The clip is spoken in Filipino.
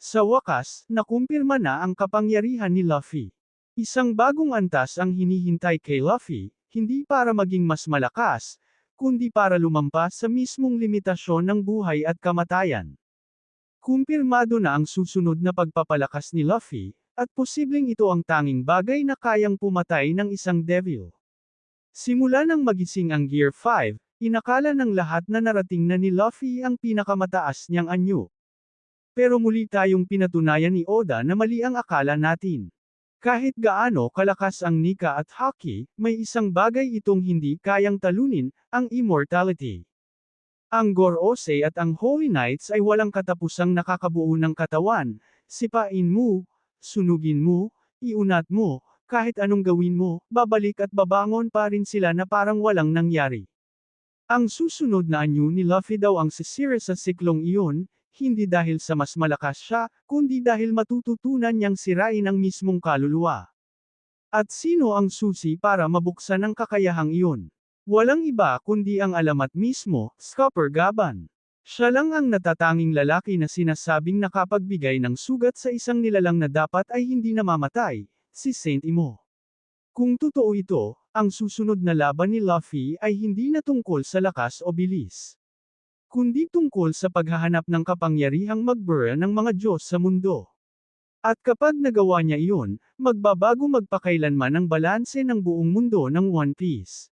Sa wakas, nakumpirma na ang kapangyarihan ni Luffy. Isang bagong antas ang hinihintay kay Luffy, hindi para maging mas malakas, kundi para lumampas sa mismong limitasyon ng buhay at kamatayan. Kumpirmado na ang susunod na pagpapalakas ni Luffy, at posibleng ito ang tanging bagay na kayang pumatay ng isang devil. Simula nang magising ang Gear 5, inakala ng lahat na narating na ni Luffy ang pinakamataas niyang anyo. Pero muli tayong pinatunayan ni Oda na mali ang akala natin. Kahit gaano kalakas ang Nika at Haki, may isang bagay itong hindi kayang talunin, ang immortality. Ang Gorosei at ang Holy Knights ay walang katapusang nakakabuo ng katawan, sipain mo, sunugin mo, iunat mo, kahit anong gawin mo, babalik at babangon pa rin sila na parang walang nangyari. Ang susunod na anyo ni Luffy daw ang sisira sa siklong iyon, hindi dahil sa mas malakas siya, kundi dahil matututunan niyang sirain ang mismong kaluluwa. At sino ang susi para mabuksan ang kakayahang iyon? Walang iba kundi ang alamat mismo, Scupper Gaban. Siya lang ang natatanging lalaki na sinasabing nakapagbigay ng sugat sa isang nilalang na dapat ay hindi namamatay, si Saint Imo. Kung totoo ito, ang susunod na laban ni Luffy ay hindi na tungkol sa lakas o bilis, kundi tungkol sa paghahanap ng kapangyarihang magbura ng mga Diyos sa mundo. At kapag nagawa niya iyon, magbabago magpakailanman ang balanse ng buong mundo ng One Piece.